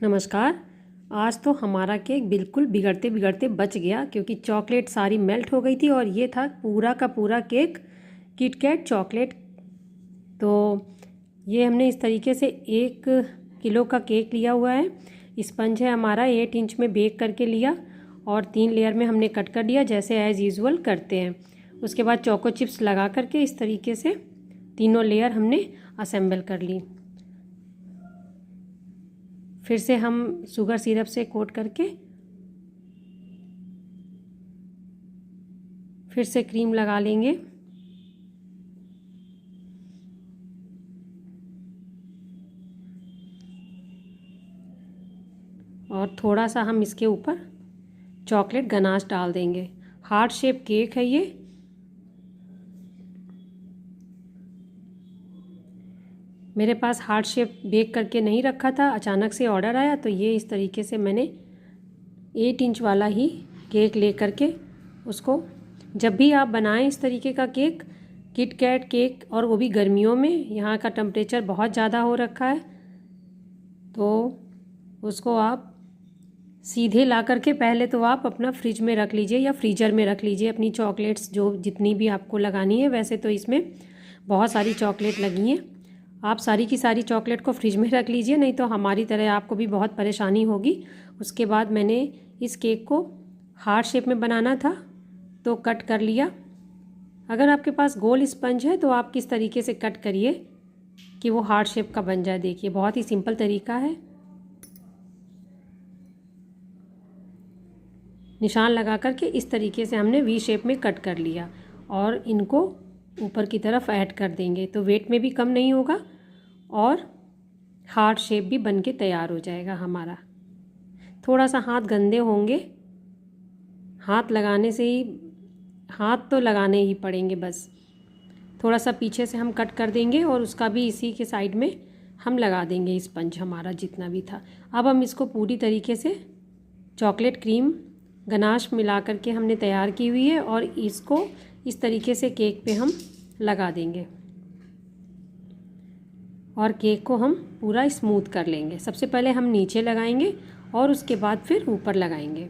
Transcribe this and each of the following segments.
नमस्कार। आज तो हमारा केक बिल्कुल बिगड़ते बिगड़ते बच गया क्योंकि चॉकलेट सारी मेल्ट हो गई थी और ये था पूरा का पूरा केक किटकैट चॉकलेट। तो ये हमने इस तरीके से 1 किलो का केक लिया हुआ है। स्पंज है हमारा 8 इंच में बेक करके लिया और 3 लेयर में हमने कट कर दिया जैसे एज़ यूजुअल करते हैं। उसके बाद चोको चिप्स लगा करके इस तरीके से तीनों लेयर हमने असेंबल कर ली। फिर से हम शुगर सिरप से कोट करके फिर से क्रीम लगा लेंगे और थोड़ा सा हम इसके ऊपर चॉकलेट गनाश डाल देंगे। हार्ट शेप केक है ये। मेरे पास हार्ट शेप बेक करके नहीं रखा था, अचानक से ऑर्डर आया तो ये इस तरीके से मैंने 8 इंच वाला ही केक ले करके उसको, जब भी आप बनाएं इस तरीके का केक, किटकैट केक, और वो भी गर्मियों में, यहाँ का टेम्परेचर बहुत ज़्यादा हो रखा है, तो उसको आप सीधे ला करके पहले तो आप अपना फ्रिज में रख लीजिए या फ्रीजर में रख लीजिए अपनी चॉकलेट्स जो जितनी भी आपको लगानी है। वैसे तो इसमें बहुत सारी चॉकलेट लगी हैं, आप सारी की सारी चॉकलेट को फ्रिज में रख लीजिए, नहीं तो हमारी तरह आपको भी बहुत परेशानी होगी। उसके बाद मैंने इस केक को हार्ट शेप में बनाना था तो कट कर लिया। अगर आपके पास गोल स्पंज है तो आप किस तरीके से कट करिए कि वो हार्ट शेप का बन जाए। देखिए बहुत ही सिंपल तरीका है। निशान लगा करके इस तरीके से हमने वी शेप में कट कर लिया और इनको ऊपर की तरफ ऐड कर देंगे तो वेट में भी कम नहीं होगा और हार्ट शेप भी बन के तैयार हो जाएगा हमारा। थोड़ा सा हाथ गंदे होंगे, हाथ लगाने से ही, हाथ तो लगाने ही पड़ेंगे बस। थोड़ा सा पीछे से हम कट कर देंगे और उसका भी इसी के साइड में हम लगा देंगे स्पंज हमारा जितना भी था। अब हम इसको पूरी तरीके से चॉकलेट क्रीम गनाश मिला करके हमने तैयार की हुई है और इसको इस तरीके से केक पे हम लगा देंगे और केक को हम पूरा स्मूथ कर लेंगे। सबसे पहले हम नीचे लगाएंगे और उसके बाद फिर ऊपर लगाएंगे।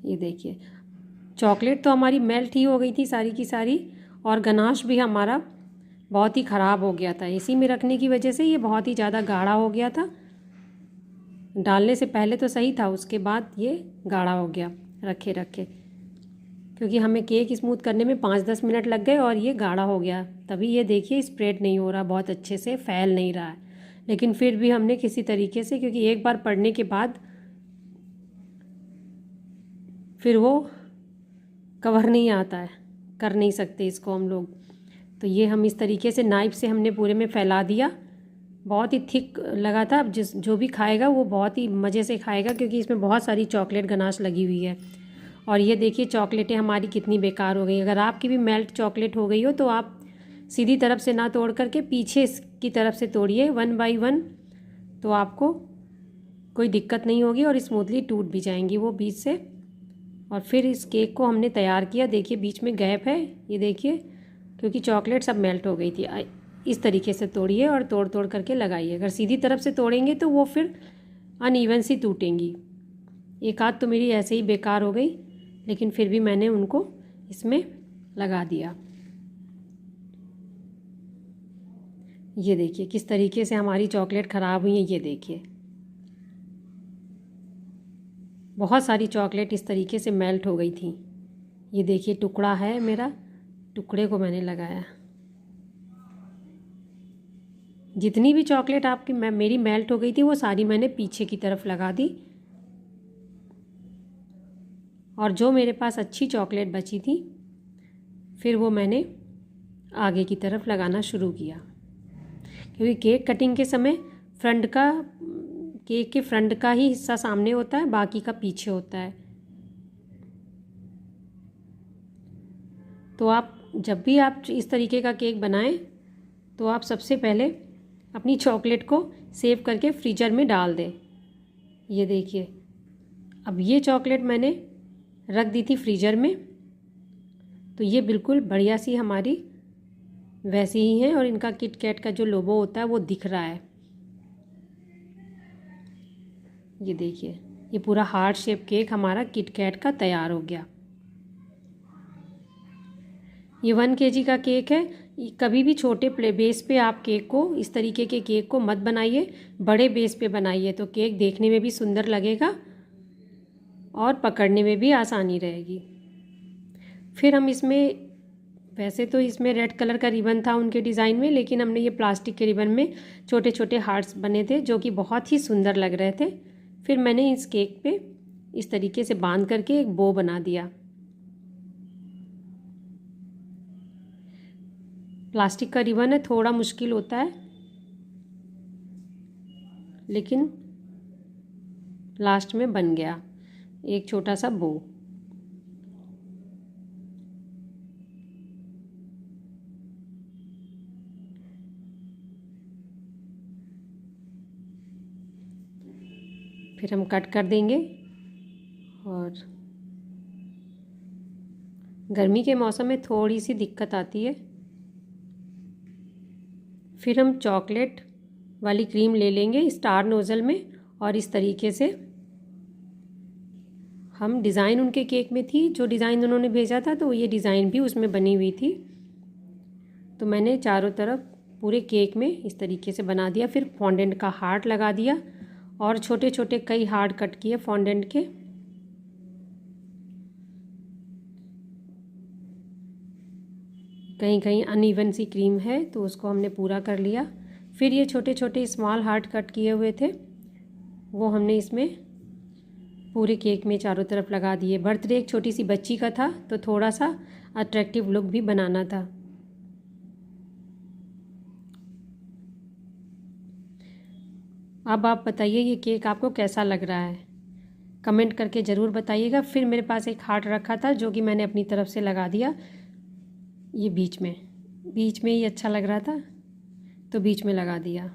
ये देखिए चॉकलेट तो हमारी मेल्ट ही हो गई थी सारी की सारी और गनाश भी हमारा बहुत ही ख़राब हो गया था। इसी में रखने की वजह से ये बहुत ही ज़्यादा गाढ़ा हो गया था। डालने से पहले तो सही था, उसके बाद ये गाढ़ा हो गया रखे रखे, क्योंकि हमें केक स्मूथ करने में 5-10 मिनट लग गए और ये गाढ़ा हो गया। तभी ये देखिए स्प्रेड नहीं हो रहा, बहुत अच्छे से फैल नहीं रहा है। लेकिन फिर भी हमने किसी तरीके से, क्योंकि एक बार पड़ने के बाद फिर वो कवर नहीं आता है, कर नहीं सकते इसको हम लोग। तो ये हम इस तरीके से नाइफ से हमने पूरे में फैला दिया। बहुत ही थिक लगा था। अब जो भी खाएगा वो बहुत ही मज़े से खाएगा क्योंकि इसमें बहुत सारी चॉकलेट गनाश लगी हुई है। और ये देखिए चॉकलेटें हमारी कितनी बेकार हो गई। अगर आपकी भी मेल्ट चॉकलेट हो गई हो तो आप सीधी तरफ से ना तोड़ करके पीछे की तरफ से तोड़िए 1 बाय 1, तो आपको कोई दिक्कत नहीं होगी और स्मूथली टूट भी जाएंगी वो बीच से। और फिर इस केक को हमने तैयार किया। देखिए बीच में गैप है, ये देखिए, क्योंकि चॉकलेट सब मेल्ट हो गई थी। इस तरीके से तोड़िए और तोड़ तोड़ करके लगाइए। अगर सीधी तरफ से तोड़ेंगे तो वो फिर अनइवन सी टूटेंगी। एक आध तो मेरी ऐसे ही बेकार हो गई, लेकिन फिर भी मैंने उनको इसमें लगा दिया। ये देखिए किस तरीके से हमारी चॉकलेट ख़राब हुई है। ये देखिए बहुत सारी चॉकलेट इस तरीके से मेल्ट हो गई थी। ये देखिए टुकड़ा है मेरा, टुकड़े को मैंने लगाया। जितनी भी चॉकलेट आपकी मेरी मेल्ट हो गई थी वो सारी मैंने पीछे की तरफ लगा दी और जो मेरे पास अच्छी चॉकलेट बची थी फिर वो मैंने आगे की तरफ लगाना शुरू किया। क्योंकि केक कटिंग के समय केक के फ्रंट का ही हिस्सा सामने होता है, बाकी का पीछे होता है। तो आप जब भी आप इस तरीके का केक बनाएं तो आप सबसे पहले अपनी चॉकलेट को सेव करके फ्रीजर में डाल दें। ये देखिए अब ये चॉकलेट मैंने रख दी थी फ्रीजर में तो ये बिल्कुल बढ़िया सी हमारी वैसी ही है, और इनका किट कैट का जो लोगो होता है वो दिख रहा है। ये देखिए, ये पूरा हार्ट शेप केक हमारा किट कैट का तैयार हो गया। ये 1 kg का केक है। कभी भी छोटे बेस पे आप केक को, इस तरीके के केक को मत बनाइए, बड़े बेस पे बनाइए, तो केक देखने में भी सुंदर लगेगा और पकड़ने में भी आसानी रहेगी। फिर हम इसमें, वैसे तो इसमें रेड कलर का रिबन था उनके डिज़ाइन में, लेकिन हमने ये प्लास्टिक के रिबन में छोटे छोटे हार्ट्स बने थे जो कि बहुत ही सुंदर लग रहे थे। फिर मैंने इस केक पे इस तरीके से बांध करके एक बो बना दिया। प्लास्टिक का रिबन है, थोड़ा मुश्किल होता है, लेकिन लास्ट में बन गया एक छोटा सा बो। फिर हम कट कर देंगे, और गर्मी के मौसम में थोड़ी सी दिक्कत आती है। फिर हम चॉकलेट वाली क्रीम ले लेंगे स्टार नोज़ल में, और इस तरीके से हम, डिज़ाइन उनके केक में थी, जो डिज़ाइन उन्होंने भेजा था तो ये डिज़ाइन भी उसमें बनी हुई थी, तो मैंने चारों तरफ पूरे केक में इस तरीके से बना दिया। फिर फॉन्डेंट का हार्ट लगा दिया, और छोटे छोटे कई हार्ट कट किए फॉन्डेंट के। कहीं कहीं अनइवन सी क्रीम है तो उसको हमने पूरा कर लिया। फिर ये छोटे छोटे स्मॉल हार्ट कट किए हुए थे, वो हमने इसमें पूरे केक में चारों तरफ लगा दिए। बर्थडे एक छोटी सी बच्ची का था, तो थोड़ा सा अट्रैक्टिव लुक भी बनाना था। अब आप बताइए ये केक आपको कैसा लग रहा है, कमेंट करके ज़रूर बताइएगा। फिर मेरे पास एक हार्ट रखा था जो कि मैंने अपनी तरफ से लगा दिया, ये बीच में ही अच्छा लग रहा था तो बीच में लगा दिया।